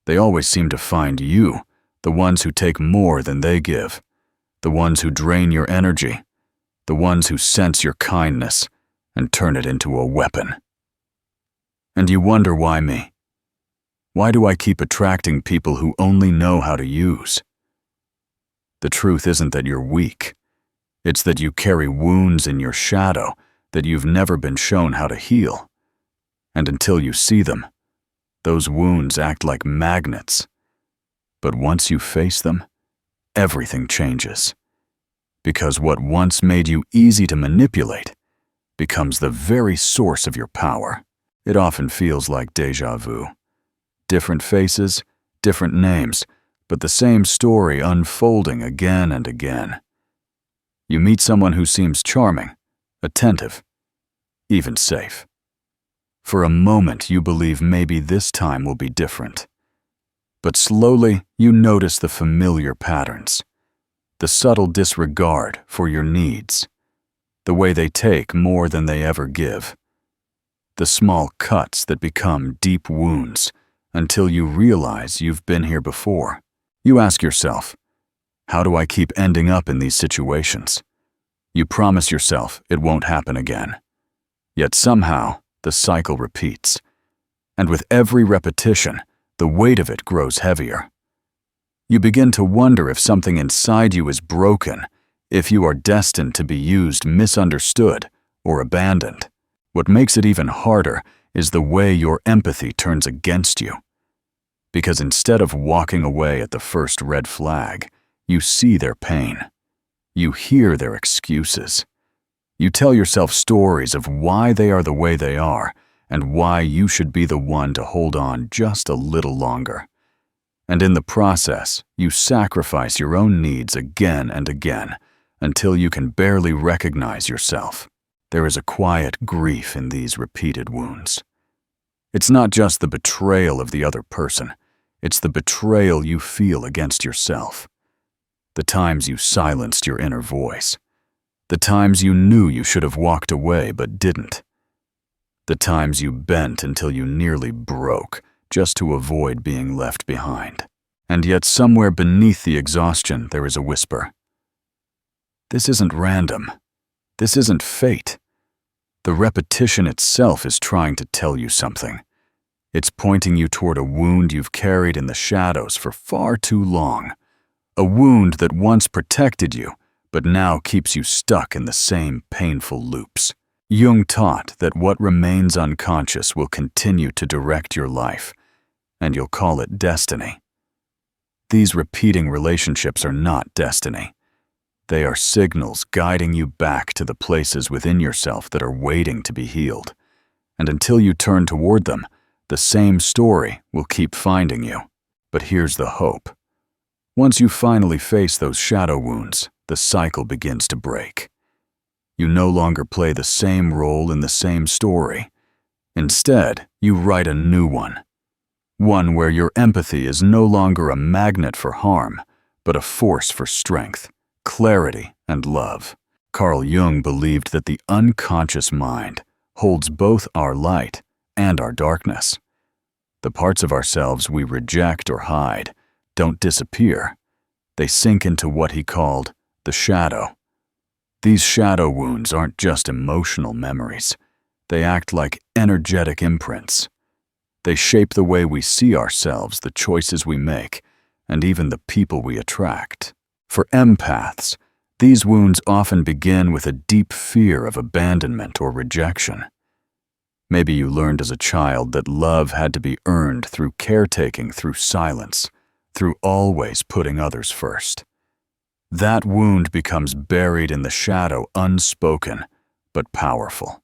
They always seem to find you, the ones who take more than they give, the ones who drain your energy, the ones who sense your kindness and turn it into a weapon. And you wonder why me? Why do I keep attracting people who only know how to use? The truth isn't that you're weak. It's that you carry wounds in your shadow that you've never been shown how to heal. And until you see them, those wounds act like magnets. But once you face them, everything changes. Because what once made you easy to manipulate becomes the very source of your power. It often feels like déjà vu. Different faces, different names, but the same story unfolding again and again. You meet someone who seems charming, attentive, even safe. For a moment, you believe maybe this time will be different. But slowly, you notice the familiar patterns, the subtle disregard for your needs, the way they take more than they ever give, the small cuts that become deep wounds until you realize you've been here before. You ask yourself, how do I keep ending up in these situations? You promise yourself it won't happen again. Yet somehow, the cycle repeats. And with every repetition, the weight of it grows heavier. You begin to wonder if something inside you is broken, if you are destined to be used, misunderstood, or abandoned. What makes it even harder is the way your empathy turns against you. Because instead of walking away at the first red flag, you see their pain. You hear their excuses. You tell yourself stories of why they are the way they are and why you should be the one to hold on just a little longer. And in the process, you sacrifice your own needs again and again until you can barely recognize yourself. There is a quiet grief in these repeated wounds. It's not just the betrayal of the other person. It's the betrayal you feel against yourself. The times you silenced your inner voice. The times you knew you should have walked away but didn't. The times you bent until you nearly broke just to avoid being left behind. And yet somewhere beneath the exhaustion there is a whisper. This isn't random. This isn't fate. The repetition itself is trying to tell you something. It's pointing you toward a wound you've carried in the shadows for far too long. A wound that once protected you, but now keeps you stuck in the same painful loops. Jung taught that what remains unconscious will continue to direct your life, and you'll call it destiny. These repeating relationships are not destiny. They are signals guiding you back to the places within yourself that are waiting to be healed. And until you turn toward them, the same story will keep finding you. But here's the hope. Once you finally face those shadow wounds, the cycle begins to break. You no longer play the same role in the same story. Instead, you write a new one. One where your empathy is no longer a magnet for harm, but a force for strength, clarity, and love. Carl Jung believed that the unconscious mind holds both our light and our darkness. The parts of ourselves we reject or hide don't disappear. They sink into what he called the shadow. These shadow wounds aren't just emotional memories. They act like energetic imprints. They shape the way we see ourselves, the choices we make, and even the people we attract. For empaths, these wounds often begin with a deep fear of abandonment or rejection. Maybe you learned as a child that love had to be earned through caretaking, through silence, through always putting others first. That wound becomes buried in the shadow, unspoken, but powerful.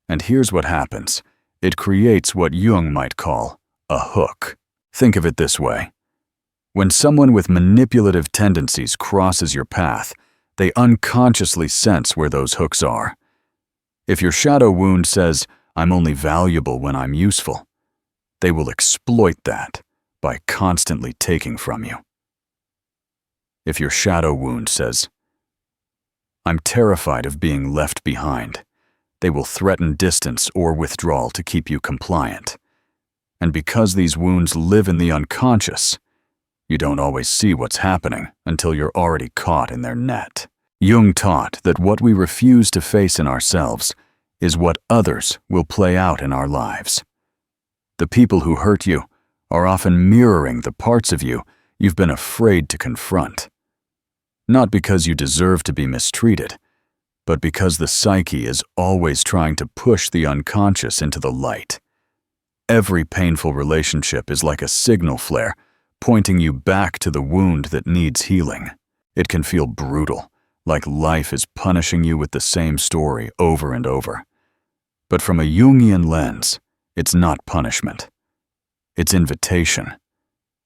And here's what happens. It creates what Jung might call a hook. Think of it this way. When someone with manipulative tendencies crosses your path, they unconsciously sense where those hooks are. If your shadow wound says, "I'm only valuable when I'm useful," they will exploit that by constantly taking from you. If your shadow wound says, "I'm terrified of being left behind," they will threaten distance or withdrawal to keep you compliant. And because these wounds live in the unconscious, you don't always see what's happening until you're already caught in their net. Jung taught that what we refuse to face in ourselves is what others will play out in our lives. The people who hurt you are often mirroring the parts of you you've been afraid to confront. Not because you deserve to be mistreated, but because the psyche is always trying to push the unconscious into the light. Every painful relationship is like a signal flare pointing you back to the wound that needs healing. It can feel brutal, like life is punishing you with the same story over and over. But from a Jungian lens, it's not punishment. It's invitation.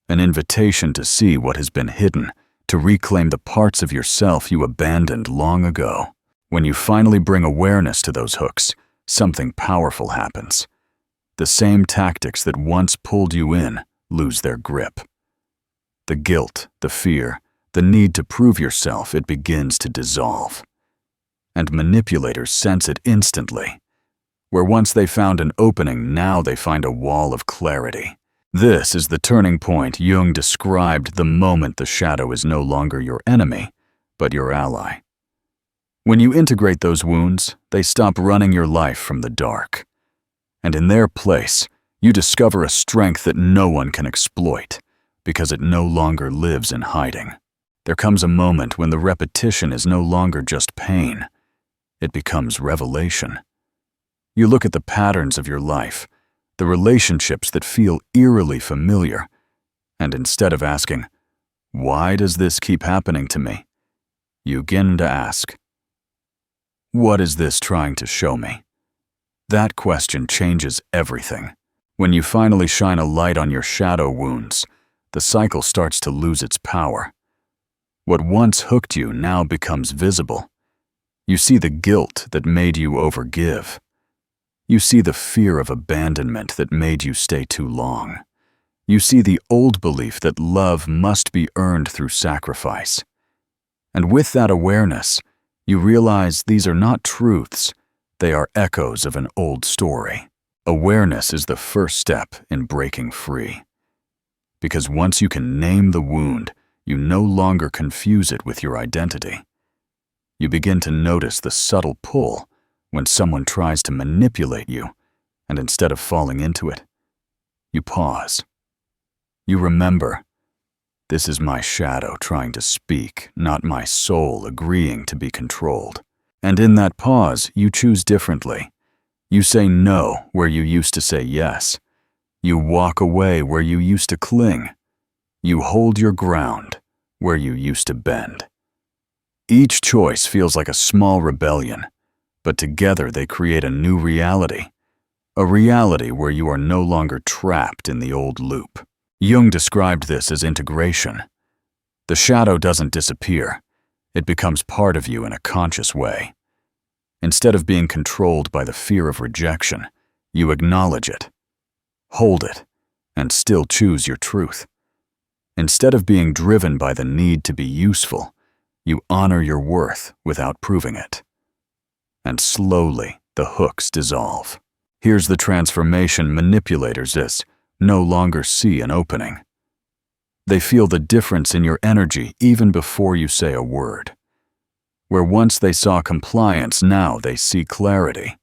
An invitation to see what has been hidden, to reclaim the parts of yourself you abandoned long ago. When you finally bring awareness to those hooks, something powerful happens. The same tactics that once pulled you in lose their grip. The guilt, the fear, the need to prove yourself, it begins to dissolve. And manipulators sense it instantly. Where once they found an opening, now they find a wall of clarity. This is the turning point Jung described, the moment the shadow is no longer your enemy, but your ally. When you integrate those wounds, they stop running your life from the dark. And in their place, you discover a strength that no one can exploit, because it no longer lives in hiding. There comes a moment when the repetition is no longer just pain. It becomes revelation. You look at the patterns of your life, the relationships that feel eerily familiar, and instead of asking, "Why does this keep happening to me?" you begin to ask, "What is this trying to show me?" That question changes everything. When you finally shine a light on your shadow wounds, the cycle starts to lose its power. What once hooked you now becomes visible. You see the guilt that made you overgive. You see the fear of abandonment that made you stay too long. You see the old belief that love must be earned through sacrifice. And with that awareness, you realize these are not truths, they are echoes of an old story. Awareness is the first step in breaking free. Because once you can name the wound, you no longer confuse it with your identity. You begin to notice the subtle pull when someone tries to manipulate you, and instead of falling into it, you pause. You remember, this is my shadow trying to speak, not my soul agreeing to be controlled. And in that pause, you choose differently. You say no where you used to say yes. You walk away where you used to cling. You hold your ground where you used to bend. Each choice feels like a small rebellion, but together they create a new reality. A reality where you are no longer trapped in the old loop. Jung described this as integration. The shadow doesn't disappear. It becomes part of you in a conscious way. Instead of being controlled by the fear of rejection, you acknowledge it, hold it, and still choose your truth. Instead of being driven by the need to be useful, you honor your worth without proving it. And slowly, the hooks dissolve. Here's the transformation manipulators no longer see an opening. They feel the difference in your energy even before you say a word. Where once they saw compliance, now they see clarity.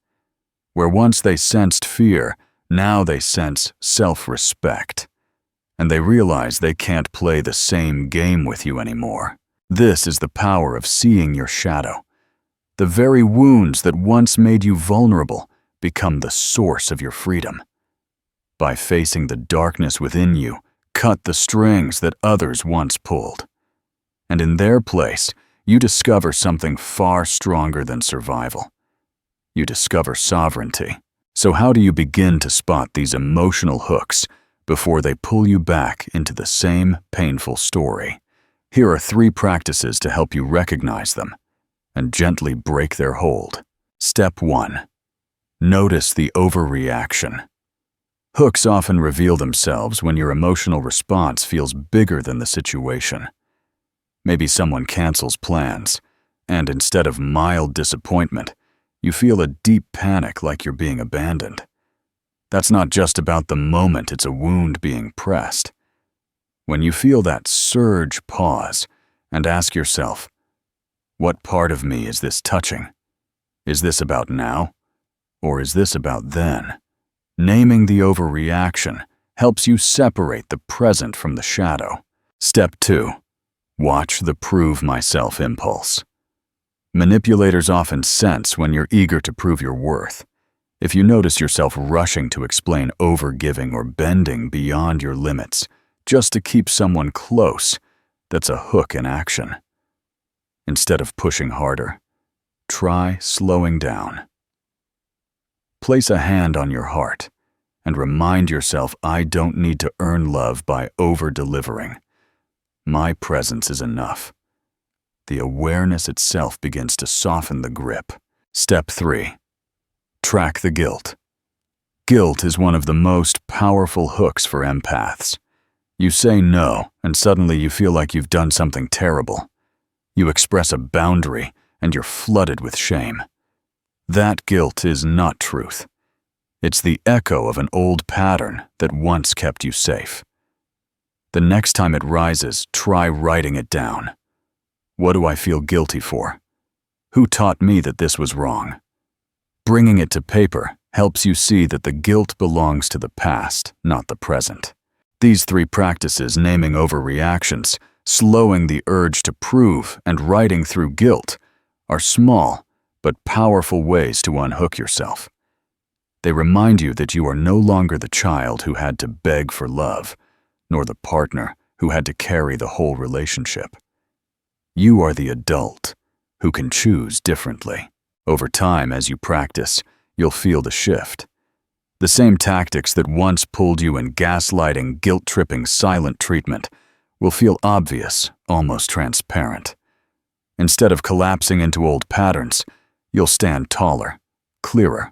Where once they sensed fear, now they sense self-respect. And they realize they can't play the same game with you anymore. This is the power of seeing your shadow. The very wounds that once made you vulnerable become the source of your freedom. By facing the darkness within you, cut the strings that others once pulled. And in their place, you discover something far stronger than survival. You discover sovereignty. So how do you begin to spot these emotional hooks before they pull you back into the same painful story? Here are 3 practices to help you recognize them and gently break their hold. Step 1. Notice the overreaction. Hooks often reveal themselves when your emotional response feels bigger than the situation. Maybe someone cancels plans, and instead of mild disappointment, you feel a deep panic like you're being abandoned. That's not just about the moment it's a wound being pressed. When you feel that surge, pause and ask yourself, what part of me is this touching? Is this about now, or is this about then? Naming the overreaction helps you separate the present from the shadow. Step 2. Watch the prove myself impulse. Manipulators often sense when you're eager to prove your worth. If you notice yourself rushing to explain overgiving or bending beyond your limits just to keep someone close, that's a hook in action. Instead of pushing harder, try slowing down. Place a hand on your heart and remind yourself, I don't need to earn love by over-delivering. My presence is enough. The awareness itself begins to soften the grip. Step 3. Track the guilt. Guilt is one of the most powerful hooks for empaths. You say no, and suddenly you feel like you've done something terrible. You express a boundary, and you're flooded with shame. That guilt is not truth. It's the echo of an old pattern that once kept you safe. The next time it rises, try writing it down. What do I feel guilty for? Who taught me that this was wrong? Bringing it to paper helps you see that the guilt belongs to the past, not the present. These 3 practices, naming overreactions, slowing the urge to prove, and writing through guilt, are small but powerful ways to unhook yourself. They remind you that you are no longer the child who had to beg for love, nor the partner who had to carry the whole relationship. You are the adult who can choose differently. Over time, as you practice, you'll feel the shift. The same tactics that once pulled you in gaslighting, guilt-tripping, silent treatment will feel obvious, almost transparent. Instead of collapsing into old patterns, you'll stand taller, clearer,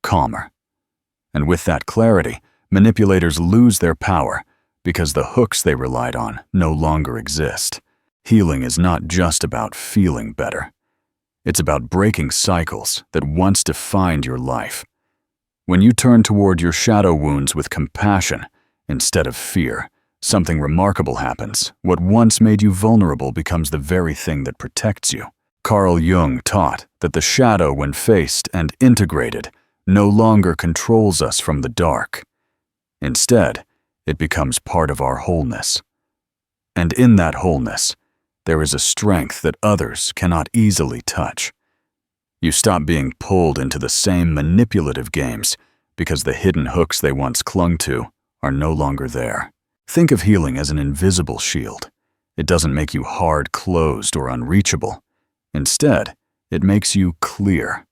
calmer. And with that clarity, manipulators lose their power because the hooks they relied on no longer exist. Healing is not just about feeling better. It's about breaking cycles that once defined your life. When you turn toward your shadow wounds with compassion instead of fear, something remarkable happens. What once made you vulnerable becomes the very thing that protects you. Carl Jung taught that the shadow, when faced and integrated, no longer controls us from the dark. Instead, it becomes part of our wholeness. And in that wholeness, there is a strength that others cannot easily touch. You stop being pulled into the same manipulative games because the hidden hooks they once clung to are no longer there. Think of healing as an invisible shield. It doesn't make you hard-closed or unreachable. Instead, it makes you clear.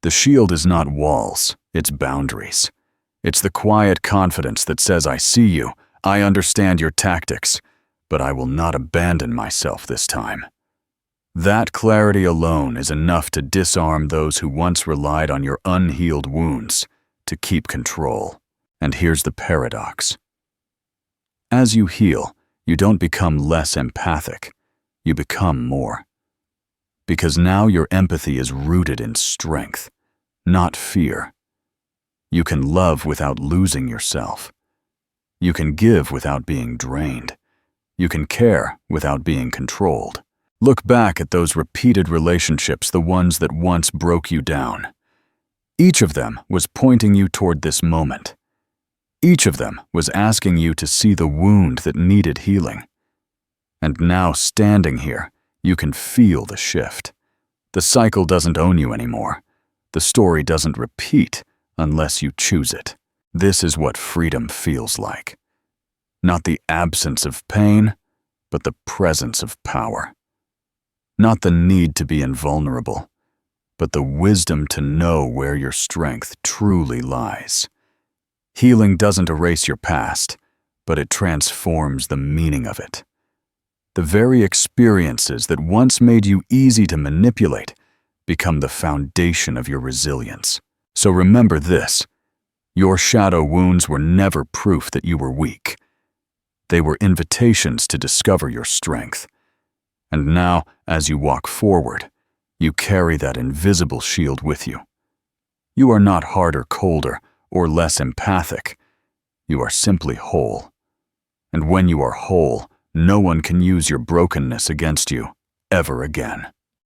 The shield is not walls, it's boundaries. It's the quiet confidence that says, I see you, I understand your tactics, but I will not abandon myself this time. That clarity alone is enough to disarm those who once relied on your unhealed wounds to keep control. And here's the paradox. As you heal, you don't become less empathic, you become more. Because now your empathy is rooted in strength, not fear. You can love without losing yourself. You can give without being drained. You can care without being controlled. Look back at those repeated relationships, the ones that once broke you down. Each of them was pointing you toward this moment. Each of them was asking you to see the wound that needed healing. And now, standing here, you can feel the shift. The cycle doesn't own you anymore. The story doesn't repeat unless you choose it. This is what freedom feels like. Not the absence of pain, but the presence of power. Not the need to be invulnerable, but the wisdom to know where your strength truly lies. Healing doesn't erase your past, but it transforms the meaning of it. The very experiences that once made you easy to manipulate become the foundation of your resilience. So remember this: your shadow wounds were never proof that you were weak. They were invitations to discover your strength. And now, as you walk forward, you carry that invisible shield with you. You are not hard or colder, or less empathic. You are simply whole. And when you are whole, no one can use your brokenness against you ever again.